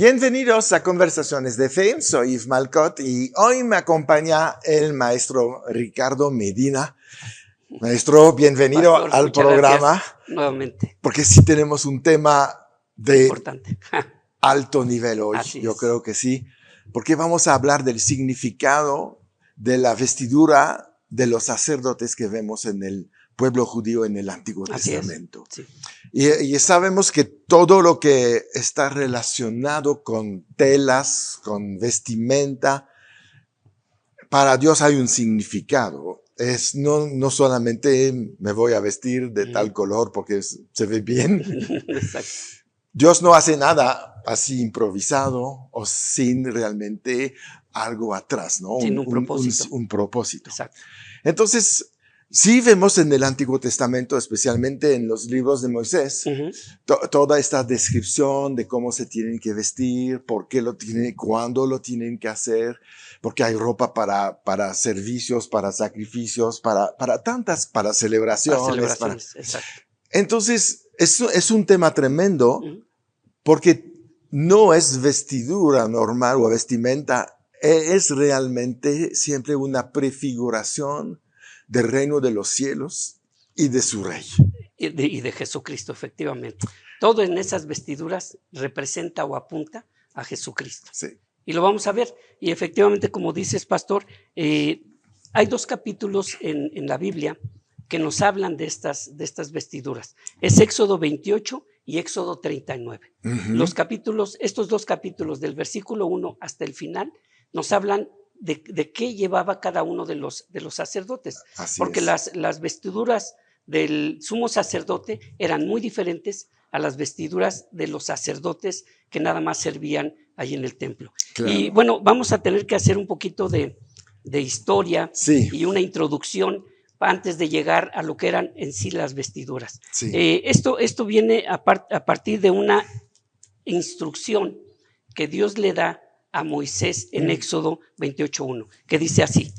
Bienvenidos a Conversaciones de Fe, soy Yves Malcott y hoy me acompaña el maestro Ricardo Medina. Maestro, bienvenido Pastor, al muchas programa. gracias nuevamente. Porque sí tenemos un tema de Importante. alto nivel hoy, Así yo es. creo que sí, porque vamos a hablar del significado de la vestidura de los sacerdotes que vemos en el pueblo judío en el Antiguo Así es. Testamento. Sí. Y sabemos que todo lo que está relacionado con telas, con vestimenta, para Dios hay un significado. Es no solamente me voy a vestir de tal color porque se ve bien. Exacto. Dios no hace nada así improvisado o sin realmente algo atrás, ¿no? Sin un propósito. Un propósito. Exacto. Entonces, sí vemos en el Antiguo Testamento, especialmente en los libros de Moisés, toda esta descripción de cómo se tienen que vestir, por qué lo tienen, cuándo lo tienen que hacer, porque hay ropa para servicios, para sacrificios, para celebraciones. Exacto. Entonces, es un tema tremendo porque no es vestidura normal o vestimenta, es realmente siempre una prefiguración del reino de los cielos y de su rey. Y de Jesucristo, efectivamente. Todo en esas vestiduras representa o apunta a Jesucristo. Sí. Y lo vamos a ver. Y efectivamente, como dices, pastor, hay dos capítulos en la Biblia que nos hablan de estas vestiduras. Es Éxodo 28 y Éxodo 39. Estos dos capítulos, del versículo 1 hasta el final, nos hablan de qué llevaba cada uno de los sacerdotes. Porque las vestiduras del sumo sacerdote eran muy diferentes a las vestiduras de los sacerdotes que nada más servían ahí en el templo. Claro. Y bueno, vamos a tener que hacer un poquito de historia y una introducción antes de llegar a lo que eran en sí las vestiduras. Sí. Esto viene a partir de una instrucción que Dios le da a Moisés en Éxodo 28:1, que dice así,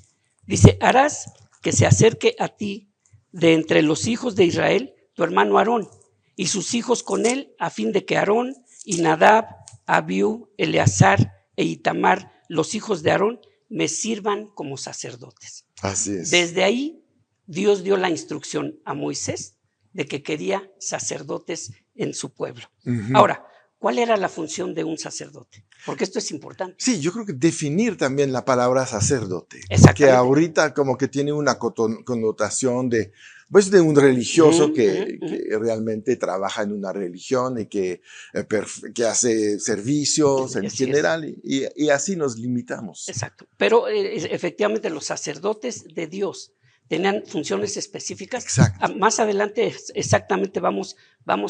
dice, harás que se acerque a ti de entre los hijos de Israel tu hermano Aarón y sus hijos con él, a fin de que Aarón y Nadab, Abiú, Eleazar e Itamar, los hijos de Aarón, me sirvan como sacerdotes. Así es. Desde ahí Dios dio la instrucción a Moisés de que quería sacerdotes en su pueblo. Ahora, ¿cuál era la función de un sacerdote? Porque esto es importante. Sí, yo creo que definir también la palabra sacerdote, que Exactamente. ahorita como que tiene una connotación de un religioso que realmente trabaja en una religión y que hace servicios en general y así nos limitamos. Exacto. Pero efectivamente los sacerdotes de Dios tenían funciones específicas. Exacto. Más adelante exactamente vamos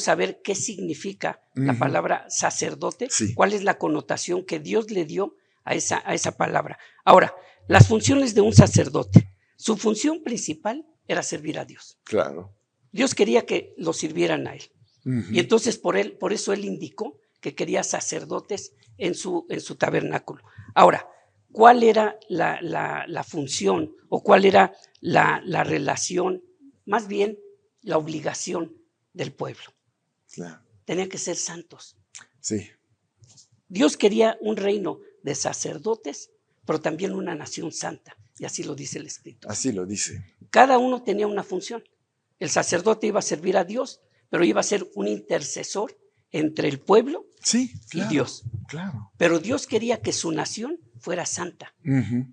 a ver qué significa la palabra sacerdote, cuál es la connotación que Dios le dio a esa palabra. Ahora, las funciones de un sacerdote. Su función principal era servir a Dios. Claro. Dios quería que lo sirvieran a él. Y entonces por eso él indicó que quería sacerdotes en su tabernáculo. Ahora, ¿cuál era la función o cuál era la relación, más bien la obligación del pueblo? Claro. Tenían que ser santos. Sí. Dios quería un reino de sacerdotes, pero también una nación santa, y así lo dice el Escrito. Así lo dice. Cada uno tenía una función. El sacerdote iba a servir a Dios, pero iba a ser un intercesor entre el pueblo y Dios. Claro. Pero Dios quería que su nación fuera santa.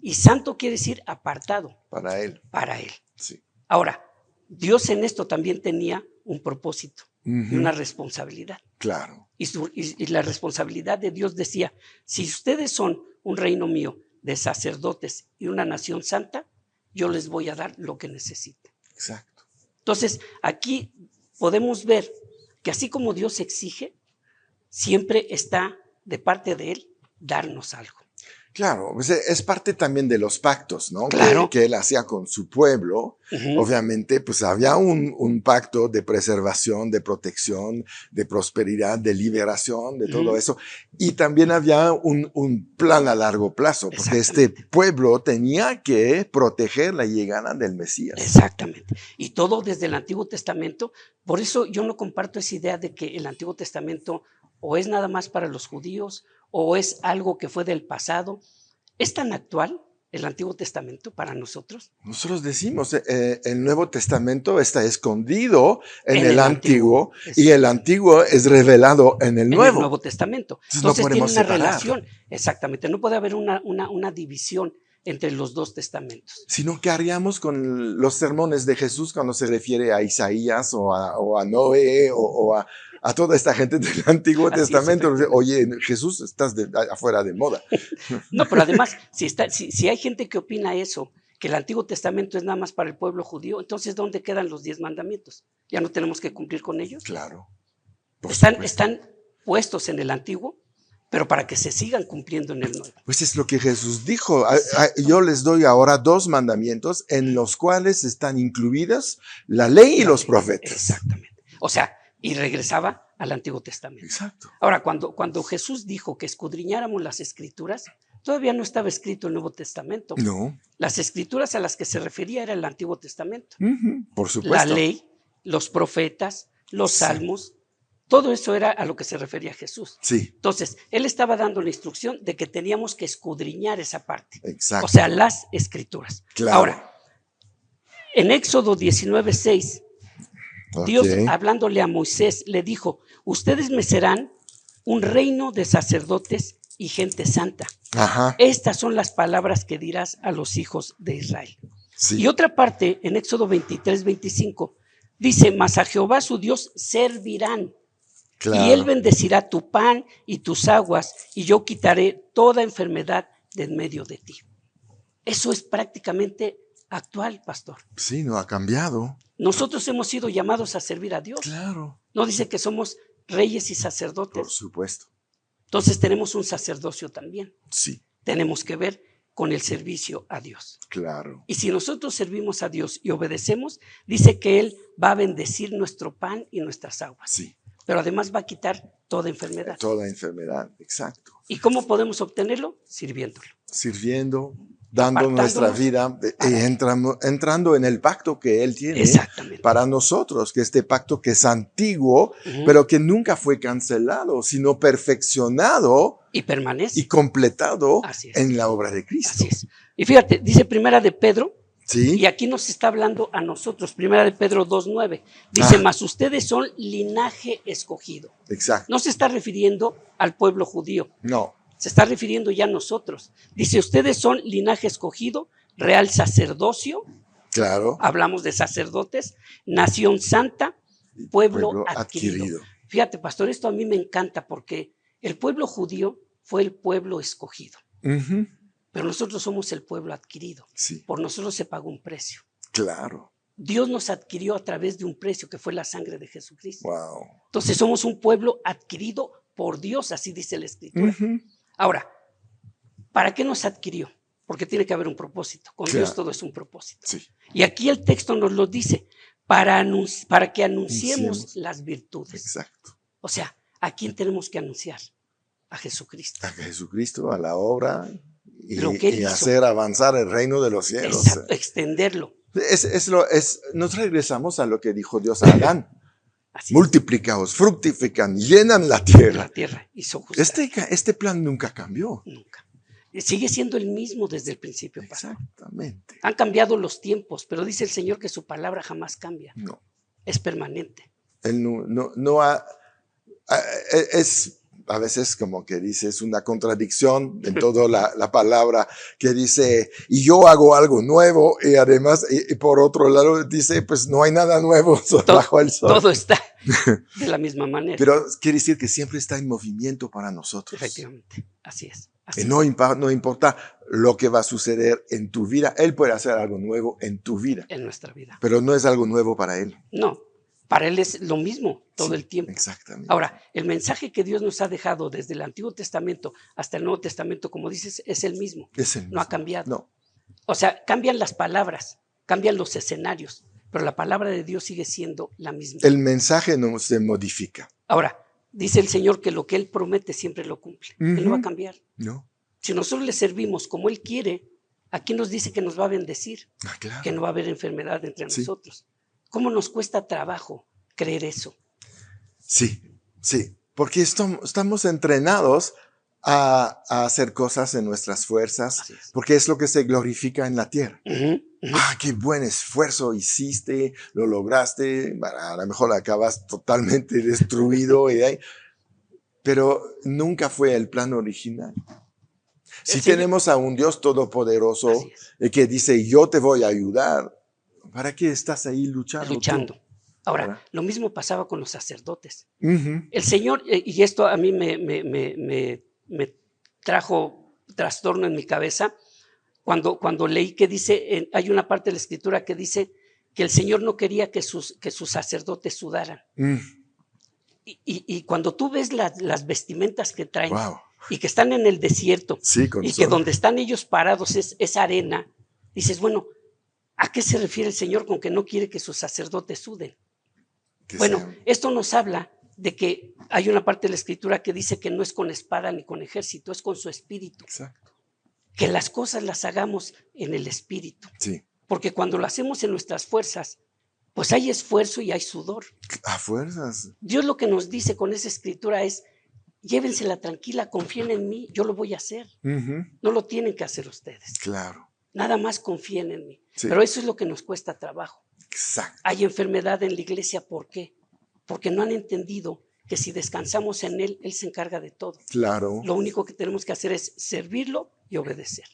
Y santo quiere decir apartado. Para Él. Para Él. Sí. Ahora, Dios en esto también tenía un propósito y una responsabilidad. Claro. Y la responsabilidad de Dios decía, si ustedes son un reino mío de sacerdotes y una nación santa, yo les voy a dar lo que necesiten. Exacto. Entonces, aquí podemos ver que así como Dios exige, siempre está de parte de Él darnos algo. Claro, pues es parte también de los pactos, ¿no? Claro. Que él hacía con su pueblo. Obviamente, pues había un pacto de preservación, de protección, de prosperidad, de liberación, de todo eso. Y también había un plan a largo plazo, porque este pueblo tenía que proteger la llegada del Mesías. Exactamente. Y todo desde el Antiguo Testamento. Por eso yo no comparto esa idea de que el Antiguo Testamento o es nada más para los judíos o es algo que fue del pasado? ¿Es tan actual el Antiguo Testamento para nosotros? Nosotros decimos, el Nuevo Testamento está escondido en En el el Antiguo, Antiguo, y el Antiguo es revelado en el en el Nuevo. Nuevo Testamento. Entonces no Entonces tiene podemos una separar. relación, exactamente, no puede haber una división entre los dos testamentos. Sino que haríamos con los sermones de Jesús cuando se refiere a Isaías o a Noé a toda esta gente del Antiguo Así es, Testamento. efectivamente. Oye, Jesús, estás afuera de moda. No, pero además, si hay gente que opina eso, que el Antiguo Testamento es nada más para el pueblo judío, entonces ¿dónde quedan los 10 mandamientos? ¿Ya no tenemos que cumplir con ellos? Claro. Por Están supuesto. puestos en el Antiguo, pero para que se sigan cumpliendo en el Nuevo. Pues es lo que Jesús dijo. Exacto. Yo les doy ahora 2 mandamientos en los cuales están incluidas la ley y los profetas. Exactamente. O sea, y regresaba al Antiguo Testamento. Exacto. Ahora, cuando Jesús dijo que escudriñáramos las Escrituras, todavía no estaba escrito el Nuevo Testamento. No. Las Escrituras a las que se refería era el Antiguo Testamento. Por supuesto. La ley, los profetas, los salmos, todo eso era a lo que se refería Jesús. Sí. Entonces, él estaba dando la instrucción de que teníamos que escudriñar esa parte. Exacto. O sea, las Escrituras. Claro. Ahora, en Éxodo 19:6, Dios, Ok. hablándole a Moisés, le dijo: ustedes me serán un reino de sacerdotes y gente santa. Ajá. Estas son las palabras que dirás a los hijos de Israel. Sí. Y otra parte, en Éxodo 23:25, dice: mas a Jehová su Dios servirán. Claro. Y él bendecirá tu pan y tus aguas, y yo quitaré toda enfermedad de en medio de ti. Eso es prácticamente actual, pastor. Sí, no ha cambiado. Nosotros hemos sido llamados a servir a Dios. Claro. No dice que somos reyes y Por sacerdotes. supuesto. Entonces tenemos un sacerdocio también. Sí. Tenemos que ver con el servicio a Dios. Claro. Y si nosotros servimos a Dios y obedecemos, dice que Él va a bendecir nuestro pan y nuestras aguas. Sí. Pero además va a quitar toda enfermedad. Toda enfermedad. Exacto. ¿Y cómo podemos obtenerlo? Sirviéndolo. Sirviendo, dando Apartándonos nuestra vida y entrando en el pacto que Él tiene Exactamente. para nosotros, que este pacto que es antiguo, pero que nunca fue cancelado, sino perfeccionado Y permanece. y completado Así es. en la obra de Cristo. Así es. Y fíjate, dice Primera de Pedro, ¿Sí? y aquí nos está hablando a nosotros, Primera de Pedro 2:9. Dice: mas ustedes son linaje escogido. Exacto. No se está refiriendo al pueblo judío, No. se está refiriendo ya a nosotros. Dice: ustedes son linaje escogido, real sacerdocio, Claro. hablamos de sacerdotes, nación santa, pueblo adquirido. Fíjate, pastor, esto a mí me encanta porque el pueblo judío fue el pueblo escogido, Ujú. pero nosotros somos el pueblo adquirido. Sí. Por nosotros se pagó un precio. Claro. Dios nos adquirió a través de un precio que fue la sangre de Jesucristo. Wow. Entonces somos un pueblo adquirido por Dios, así dice la Escritura. Ujú. Ahora, ¿para qué nos adquirió? Porque tiene que haber un propósito. Con Claro. Dios todo es un propósito. Sí. Y aquí el texto nos lo dice, para que anunciemos las virtudes. Exacto. O sea, ¿a quién tenemos que anunciar? A Jesucristo. A Jesucristo, a la obra y, Lo que Él y hizo. hacer avanzar el reino de los cielos. Exacto, extenderlo. Nos regresamos a lo que dijo Dios a Adán. Así Multiplicaos, fructifican, llenan la tierra. la tierra hizo justicia. Este plan nunca cambió. Nunca. Sigue siendo el mismo desde el principio, pastor. Exactamente. Han cambiado los tiempos, pero dice el Señor que su palabra jamás cambia. No. Es permanente. Él no ha. Es a veces como que dice, es una contradicción en toda la palabra que dice, y yo hago algo nuevo, y además, y por otro lado dice, pues no hay nada nuevo bajo el sol. Todo está de la misma manera. Pero quiere decir que siempre está en movimiento para nosotros. Efectivamente, así es. Así Y no importa lo que va a suceder en tu vida, Él puede hacer algo nuevo en tu vida. En nuestra vida. Pero no es algo nuevo para Él. No, para Él es lo mismo todo el tiempo. Exactamente. Ahora, el mensaje que Dios nos ha dejado desde el Antiguo Testamento hasta el Nuevo Testamento, como dices, es el mismo. Es el mismo. No ha cambiado. No. O sea, cambian las palabras, cambian los escenarios, pero la palabra de Dios sigue siendo la misma. El mensaje no se modifica. Ahora, dice el Señor que lo que Él promete siempre lo cumple. Él no va a cambiar. No. Si nosotros le servimos como Él quiere, aquí nos dice que nos va a bendecir, Claro. que no va a haber enfermedad entre nosotros. ¿Cómo nos cuesta trabajo creer eso? Sí, sí, porque estamos entrenados a hacer cosas en nuestras fuerzas, Así es. porque es lo que se glorifica en la tierra. Ujú, ujú. Qué buen esfuerzo hiciste, lo lograste, bueno, a lo mejor acabas totalmente destruido, pero nunca fue el plan original. El Si Señor, tenemos a un Dios así todopoderoso es, que dice, yo te voy a ayudar, ¿para qué estás ahí luchando tú? luchando. Ahora, ¿Verdad? lo mismo pasaba con los sacerdotes. Ujú. El Señor, y esto a mí me trajo trastorno en mi cabeza cuando leí que dice, hay una parte de la escritura que dice que el Señor no quería que sus sacerdotes sudaran. Mm. Y cuando tú ves las vestimentas que traen Wow. y que están en el desierto Sí, con y que sudor. donde están ellos parados es arena, dices, bueno, ¿a qué se refiere el Señor con que no quiere que sus sacerdotes suden? Que Bueno, sean. esto nos habla de que hay una parte de la escritura que dice que no es con espada ni con ejército, es con su espíritu. Exacto. Que las cosas las hagamos en el espíritu. Sí. Porque cuando lo hacemos en nuestras fuerzas, pues hay esfuerzo y hay sudor. A fuerzas. Dios lo que nos dice con esa escritura es, llévensela tranquila, confíen en mí, yo lo voy a hacer. Ujú. No lo tienen que hacer ustedes. Claro. Nada más confíen en mí. Sí. Pero eso es lo que nos cuesta trabajo. Exacto. Hay enfermedad en la iglesia, ¿por qué? Porque no han entendido que si descansamos en Él, Él se encarga de todo. Claro. Lo único que tenemos que hacer es servirlo y obedecer.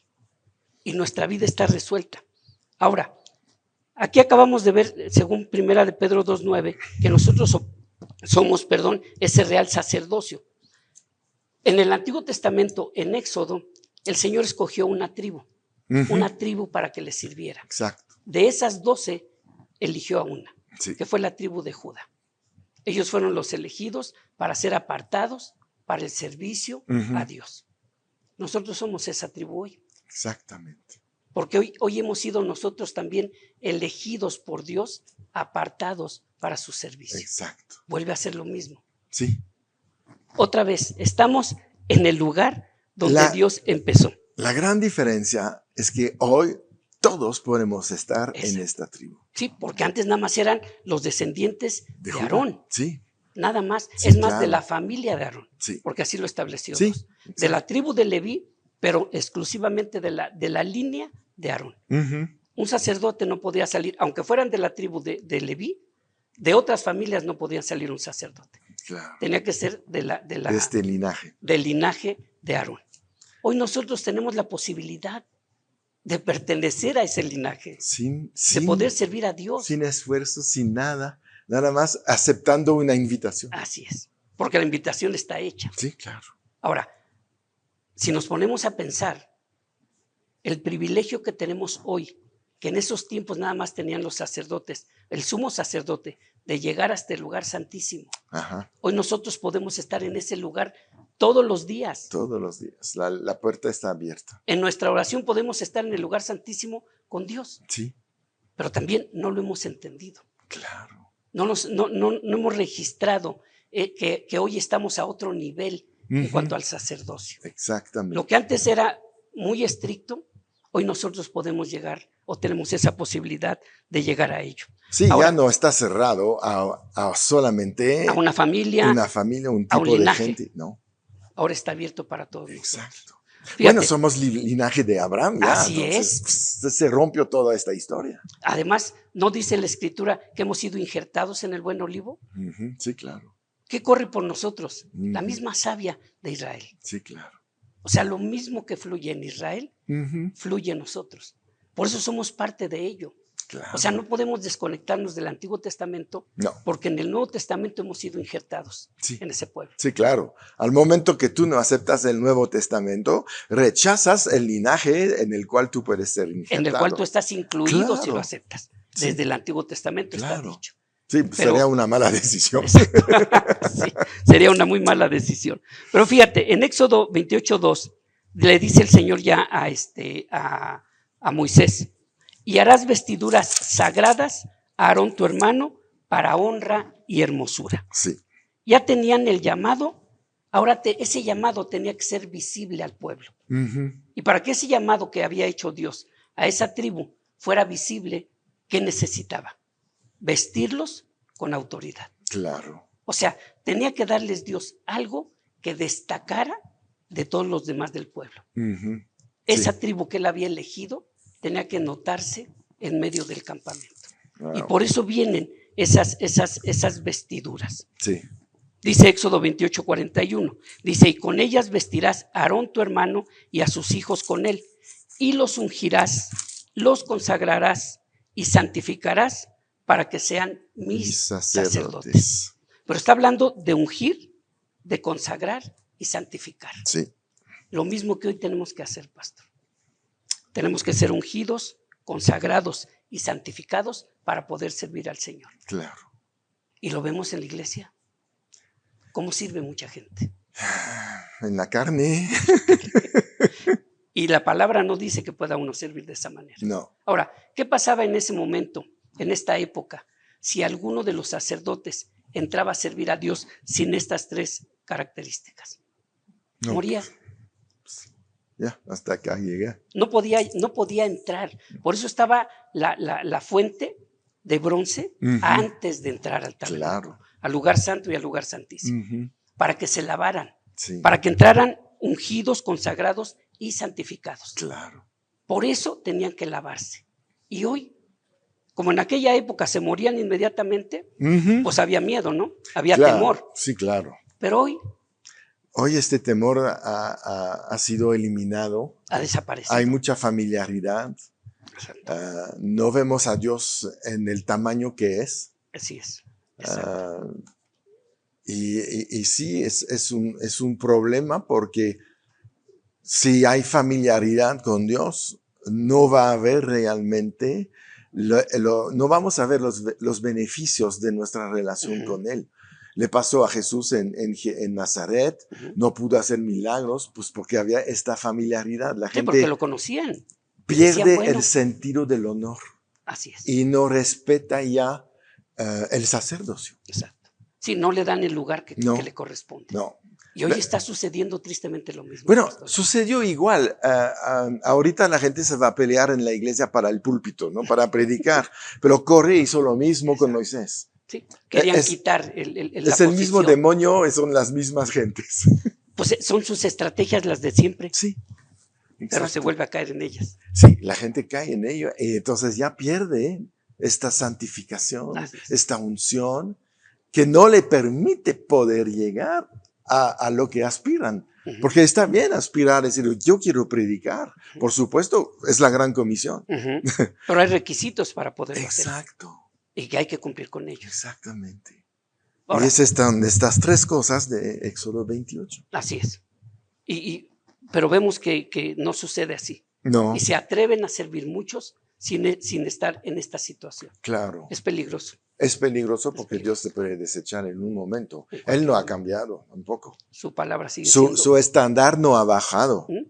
Y nuestra vida está resuelta. Ahora, aquí acabamos de ver, según Primera de Pedro 2:9, que nosotros somos, ese real sacerdocio. En el Antiguo Testamento, en Éxodo, el Señor escogió una tribu para que le sirviera. Exacto. De esas 12, eligió a una, Sí. que fue la tribu de Judá. Ellos fueron los elegidos para ser apartados para el servicio a Dios. Nosotros somos esa tribu hoy. Exactamente. Porque hoy hemos sido nosotros también elegidos por Dios, apartados para su servicio. Exacto. Vuelve a ser lo mismo. Sí. Otra vez, estamos en el lugar donde Dios empezó. La gran diferencia es que hoy todos podemos estar en esta tribu. Sí, porque antes nada más eran los descendientes de Judá. Aarón. Sí. Nada más. Sí, es más, claro. de la familia de Aarón. Sí. Porque así lo estableció Sí, Dios. De la tribu de Leví, pero exclusivamente de la línea de Aarón. Ujú. Un sacerdote no podía salir, aunque fueran de la tribu de Leví, de otras familias no podían salir un sacerdote. Claro. Tenía que ser De este linaje. del linaje de Aarón. Hoy nosotros tenemos la posibilidad de pertenecer a ese linaje, de poder servir a Dios. Sin esfuerzo, sin nada, nada más aceptando una invitación. Así es, porque la invitación está hecha. Sí, claro. Ahora, si nos ponemos a pensar, el privilegio que tenemos hoy, que en esos tiempos nada más tenían los sacerdotes, el sumo sacerdote, de llegar hasta el lugar santísimo. Ajá. Hoy nosotros podemos estar en ese lugar todos los días. Todos los días. La puerta está abierta. En nuestra oración podemos estar en el lugar santísimo con Dios, Sí. pero también no lo hemos entendido. Claro. No hemos registrado que hoy estamos a otro nivel en cuanto al sacerdocio. Exactamente. Lo que antes era muy estricto, hoy nosotros podemos llegar o tenemos esa posibilidad de llegar a ello. Sí, ahora, ya no está cerrado a solamente a una familia, un a un tipo de linaje. gente. No. Ahora está abierto para todos. Exacto. Fíjate, Bueno, somos linaje de Abraham, ya. Así Entonces, se rompió toda esta historia. Además, ¿no dice la Escritura que hemos sido injertados en el buen olivo? Ujú. Sí, claro. ¿Qué corre por nosotros? La Ujú. misma savia de Israel. Sí, claro. O sea, lo mismo que fluye en Israel, Ujú. fluye en nosotros. Por eso somos parte de ello. Claro. O sea, no podemos desconectarnos del Antiguo Testamento, No. porque en el Nuevo Testamento hemos sido injertados Sí. en ese pueblo. Sí, claro. Al momento que tú no aceptas el Nuevo Testamento, rechazas el linaje en el cual tú puedes ser injertado. En el cual tú estás incluido Claro. si lo aceptas. Sí. Desde el Antiguo Testamento Claro. está dicho. Sí, Pero- sería una mala decisión. Sí, sería una muy mala decisión. Pero fíjate, en Éxodo 28:2 le dice el Señor ya a Moisés, y harás vestiduras sagradas a Aarón tu hermano para honra y hermosura. Sí. Ya tenían el llamado, ahora ese llamado tenía que ser visible al pueblo. Ujú. Y para que ese llamado que había hecho Dios a esa tribu fuera visible, ¿qué necesitaba? Vestirlos con autoridad. Claro. O sea, tenía que darles Dios algo que destacara de todos los demás del pueblo. Ujú. Esa Sí. tribu que él había elegido tenía que notarse en medio del campamento. Y Wow. por eso vienen esas vestiduras. Sí. Dice Éxodo 28:41. Dice, y con ellas vestirás a Aarón tu hermano y a sus hijos con él, y los ungirás, los consagrarás y santificarás para que sean mis Mis sacerdotes. sacerdotes. Pero está hablando de ungir, de consagrar y santificar. Sí. Lo mismo que hoy tenemos que hacer, pastor. Tenemos que ser ungidos, consagrados y santificados para poder servir al Señor. Claro. Y lo vemos en la iglesia. ¿Cómo sirve mucha gente? En la carne. Y la palabra no dice que pueda uno servir de esa manera. No. Ahora, ¿qué pasaba en ese momento, en esta época, si alguno de los sacerdotes entraba a servir a Dios sin estas tres características? No. Moría. Ya, hasta acá llegué. No podía entrar. Por eso estaba la fuente de bronce Ujú. antes de entrar al tabernáculo, Claro. al lugar santo y al lugar santísimo, Ujú. para que se lavaran, Sí. para que entraran ungidos, consagrados y santificados. Claro. Por eso tenían que lavarse. Y hoy, como en aquella época se morían inmediatamente, Ujú. pues había miedo, ¿no? Había Claro. temor. Sí, claro. Pero hoy Hoy este temor ha sido eliminado. ha desaparecido. Hay mucha familiaridad. No vemos a Dios en el tamaño que es. Así es. Exacto. Y sí, es un problema porque si hay familiaridad con Dios, no va a haber realmente, no vamos a ver los beneficios de nuestra relación Ujú. con Él. Le pasó a Jesús en Nazaret, Ujú. no pudo hacer milagros, pues porque había esta familiaridad. La Sí, porque gente lo conocían. pierde Decían, bueno, el sentido del honor así es. y no respeta ya el sacerdocio. Exacto. Sí, no le dan el lugar que No. le corresponde. No. Y hoy está sucediendo tristemente lo mismo. Bueno, pastor. sucedió igual. Ahorita la gente se va a pelear en la iglesia para el púlpito, ¿no? Para predicar. Pero Coré hizo lo mismo con Moisés. Sí, querían es- quitar la Es el mismo posición. demonio, son las mismas gentes. Pues son sus estrategias las de siempre, Sí. pero Exacto. se vuelve a caer en ellas. Sí, la gente cae en ello y entonces ya pierde esta santificación, Así es. esta unción que no le permite poder llegar a lo que aspiran. Ujú. Porque está bien aspirar, decir, yo quiero predicar. Por supuesto, es la gran comisión. Ujú. Pero hay requisitos para poderlo hacer Exacto, y que hay que cumplir con ellos. exactamente. Ahora, Y es estas tres cosas de Éxodo 28. así es. Pero vemos que no sucede así. No, Y se atreven a servir muchos sin estar en esta situación. claro. Es peligroso. Es peligroso porque peligroso. Dios te puede desechar en un momento. En Él cualquier no ha momento. cambiado tampoco. Su palabra sigue Su siendo. estándar no ha bajado. ¿Mm?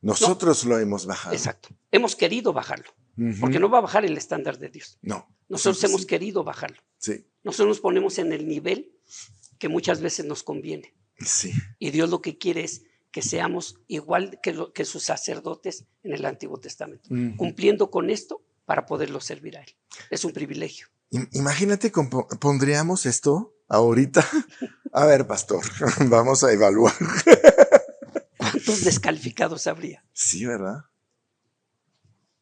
Nosotros lo hemos bajado. Exacto. Hemos querido bajarlo, Ujú. porque no va a bajar el estándar de Dios. No. Nosotros Sí, hemos sí. querido bajarlo. Sí, Nosotros nos ponemos en el nivel que muchas veces nos conviene. sí. Y Dios lo que quiere es que seamos igual que sus sacerdotes en el Antiguo Testamento, Ujú. cumpliendo con esto para poderlo servir a Él. Es un privilegio. Imagínate, pondríamos esto ahorita. A ver, pastor, vamos a evaluar. ¿Cuántos descalificados habría? Sí, ¿verdad?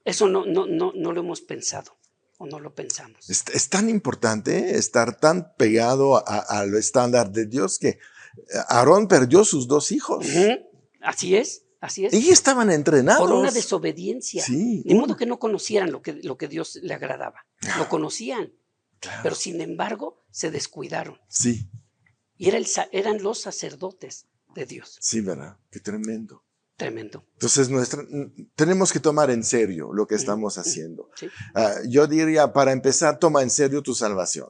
Eso no lo hemos pensado o no lo pensamos. Es tan importante estar tan pegado al estándar de Dios que Aarón perdió sus 2 hijos. Ujú. Así es, así es. Y estaban entrenados. Por una desobediencia. Sí. De modo que no conocieran lo que Dios le agradaba. Lo conocían, Claro. pero sin embargo se descuidaron. Sí, Y eran los sacerdotes de Dios. sí, ¿verdad? Qué tremendo. Tremendo. Entonces, tenemos que tomar en serio lo que estamos haciendo. Sí, Yo diría, para empezar, toma en serio tu salvación.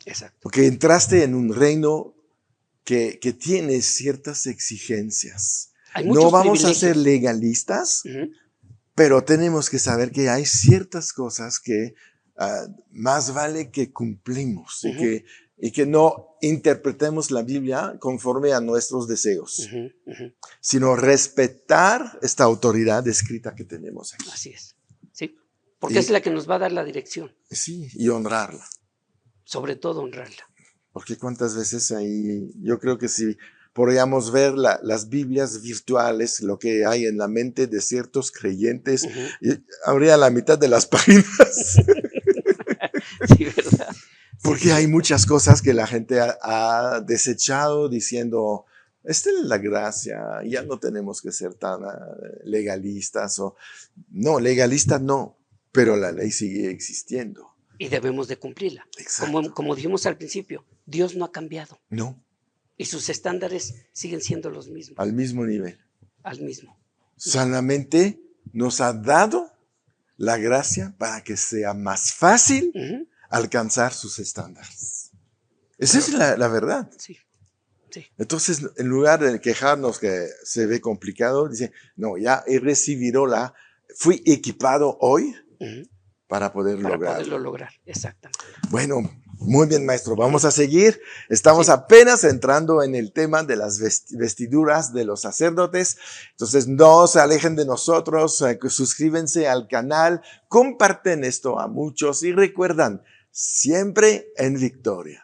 exacto. Porque entraste en un reino que tiene ciertas exigencias. Hay muchos No vamos a privilegios. ser legalistas, Ujú. pero tenemos que saber que hay ciertas cosas que más vale que cumplimos Ujú. y que no interpretemos la Biblia conforme a nuestros deseos, Ujú, ujú. sino respetar esta autoridad escrita que tenemos aquí. Así es. Sí. Porque es la que nos va a dar la dirección. Sí, y honrarla. Sobre todo honrarla. Porque cuántas veces ahí, yo creo que si podríamos ver las Biblias virtuales, lo que hay en la mente de ciertos creyentes, y habría la mitad de las páginas. Sí, ¿verdad? Porque hay muchas cosas que la gente ha desechado diciendo, esta es la gracia, ya no tenemos que ser tan legalistas. No, legalistas no, pero la ley sigue existiendo. Y debemos de cumplirla. Exacto. Como dijimos al principio, Dios no ha cambiado. No, Y sus estándares siguen siendo los mismos. al mismo nivel. Al mismo. Solamente nos ha dado la gracia para que sea más fácil alcanzar sus estándares. Esa es la verdad. Sí, sí. Entonces, en lugar de quejarnos que se ve complicado, dice, no, ya he recibido fui equipado hoy para poderlo lograr. Para poderlo lograr, exactamente. Bueno, muy bien, maestro. Vamos a seguir. Estamos apenas entrando en el tema de las vestiduras de los sacerdotes. Entonces, no se alejen de nosotros. Suscríbanse al canal. Comparten esto a muchos y recuerdan, siempre en victoria.